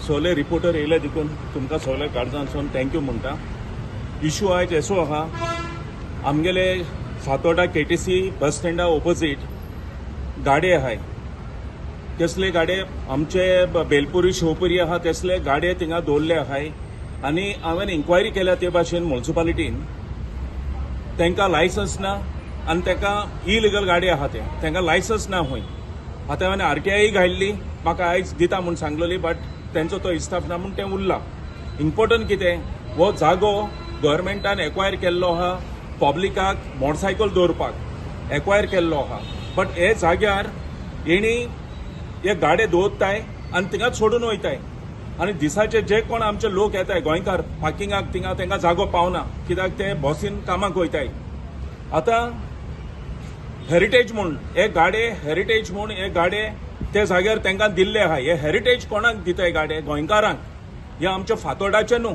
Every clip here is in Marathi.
सगळे रिपोर्टर येयले देखून तुमकां सगळे गार्जनसून थँक्यू म्हणटा. इशू आयज असो आहा, आमगेले फातोर्डा KTC बस स्टँडा ओपोजीट गाडे आहाय. कसले गाडे आमचे बेलपुरी शिवपुरी आहा तसले गाडे थिंगा दवरले आहाय. आनी हांवें इन्क्वायरी केल्या ते भाशेन म्युनिसिपालिटीन तांकां लायसन्स ना आनी तांकां इलिगल गाडी आहा तांकां लायसन्स ना खंय. आतां हांवें RTI घायल्ली, म्हाका आयज दिता म्हूण सांगलोली, बट तेंचो तो इस्टाफ ना म्हूण तें उरला. इम्पॉर्टंट कितें, हो जागो गव्हर्मेंटान एक्वायर केल्लो आहा पब्लिकाक मोटरसायकल दवरपाक एक्वायर केल्लो आहा. बट हे जाग्यार येणी हे गाडे दवरताय आनी थिंगाच सोडून वयताय. आनी दिसाचे जे कोण आमचे लोक येताय गोंयकार पार्किंगाक थिंगा तांकां जागो पावना, कित्याक ते बसीन कामाक वयताय. आतां हेरिटेज म्हूण हे गाडे हेरिटेज म्हूण हे गाडे ते जाग्यार तांकां दिल्ले आहा. हे हेरिटेज कोणाक दिताय गाडे? गोंयकारांक. हे आमचे फातोर्डाचे न्हू.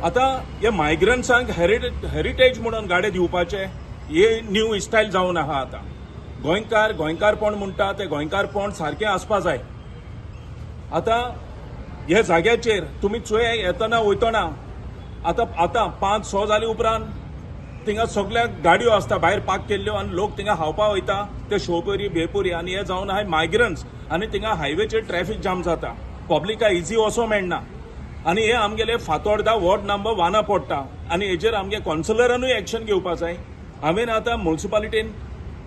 आतां हे मायग्रंट्सांक हेरिटेज म्हणून गाडे दिवपाचे हे न्यू स्टायल जावन आहा. आतां गोंयकारपण म्हणटा ते गोंयकारपण सारकें आसपा जाय. आतां हे जाग्याचेर तुमी चोय येतना वयतना आतां 5-6 जाली उपरांत थिंगा सगळ्या गाडयो आसता भायर पार्क केल्ल्यो आनी लोक थिंगा हावपा वयता ते शिवपुरी बेपुरी आनी हे जावन आहाय मायग्रंट्स. आनी थिंगा हायवेचेर ट्रॅफिक जाम जाता, पब्लिका इजी वचो मेळना. आनी हे आमगेले फातोर्डा वॉर्ड नंबर 1 पडटा आनी हेजेर आमगे कॉन्सिलरानूय एक्शन घेवपा जाय. हांवें आतां म्युनिसिपालिटीन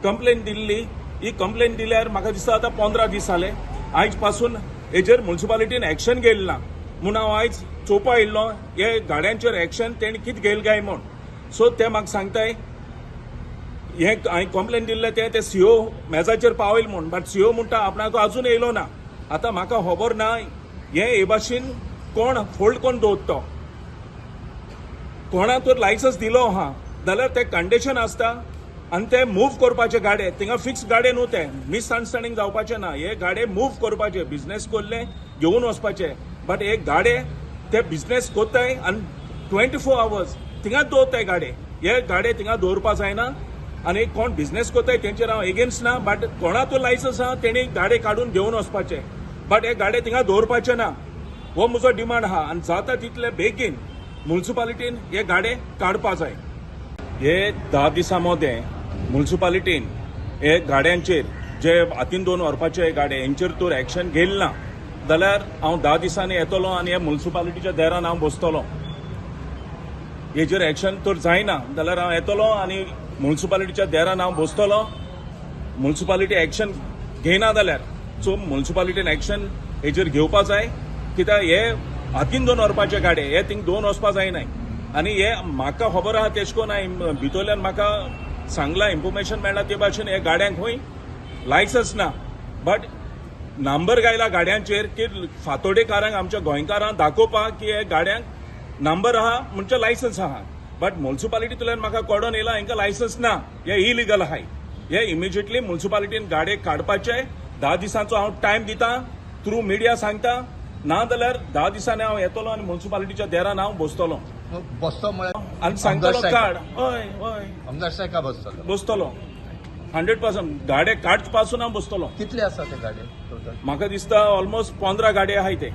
कंप्लेन दिल्ली. ही कंप्लेन दिल्यार म्हाका दिसता आतां 15 दीस जाले. आयज पासून हेजेर म्युनिसिपालिटीन एक्शन घेयलें ना म्हूण हांव आयज चोवपा येयल्लो हे गाड्यांचेर एक्शन तेणी कितें घेयल काय म्हूण. सो ते म्हाका सांगताय हे हांवें कंप्लेन दिल्ले ते CO मेजाचेर पावयल म्हूण, बट CO म्हणटा आपणाक अजून येयलो ना. आतां म्हाका खबर ना हे भाशेन कोण फोल्ड कोण दवरतो. कोणाक तर लायसन्स दिलो आहा जाल्यार ते कंडिशन आसता आनी ते मूव करपाचे गाडे थिंगा फिक्स गाडे न्हू. ते मिसअंडरस्टँडींग जावपाचे ना. हे गाडे मूव करपाचे, बिझनेस कोल्ले घेवन वचपाचे. बट हे गाडे ते बिझनेस कोत्ताय आनी 24 hours थिंगाच दवरताय गाडे. हे गाडे थिंगा दवरपा जायना. आनी कोण बिझनेस कोत्ताय तेंचेर हांव एगेन्स्ट ना, बट कोणाक तो लायसन्स आहा तेणी गाडे काडून घेवन वचपाचे. बट हे गाडे थिंगा दवरपाचे ना हो म्हजो डिमांड आहा. आनी जाता तितले बेगीन म्युनिसिपालिटीन हे गाडे काडपा जाय. हे 10 दिसां मदें म्युनिसिपालिटीन हे गाड्यांचेर जे हातीन दोन व्हरपाचे गाडे हेंचेर तर एक्शन घेयलें ना जाल्यार हांव 10 दिसांनी येतलो आनी हे म्युनिसिपालिटीच्या दारान हांव बसतलो. हेजेर एक्शन तर जायना जाल्यार हांव येतलो आनी म्युनिसिपालिटीच्या दारान हांव बसतलो. म्युनिसिपालिटी एक्शन घेयना जाल्यार सो म्युनिसिपालिटीन एक्शन हेजेर घेवपा जाय. कित्याक हे हातीन दोन व्हरपाचे गाडे हे थिंग दोन वचपा जायनाय. आनी हे म्हाका खबर आहा तेश कोन हांवें भितरल्यान म्हाका सांगला इन्फॉर्मेशन मेळ्ळा ते भाशेन हे गाड्यांक खंय लायसन्स ना. बट नंबर घायला गाड्यांचेर की फातोर्डेकारांक आमच्या गोंयकारांक दाखोवपाक की हे गाड्यांक नंबर आहा म्हणजे लायसन्स आहा. बट म्युनिसिपालिटींतल्यान म्हाका कळोन येयला हांकां लायसन्स ना, हे इलिगल आहाय. हे इमिजिएटली म्युनिसिपालिटीन गाडे काडपाचे. 10 दिसांचो हांव टायम दिता, थ्रू मिडिया सांगता. ना जाल्यार 10 दिसांनी हांव येतलो आनी म्युनिसिपालिटीच्या दारान हांव बसतलो. बसतो म्हळ्यार आनी सांगतलो काड. हय आमदार साहेब बसतलो 100%. गाडे काडच पासून हांव बसतलो. कितले आसा ते गाडे टोटल? म्हाका दिसता ऑलमोस्ट 15 गाडे आहाय ते.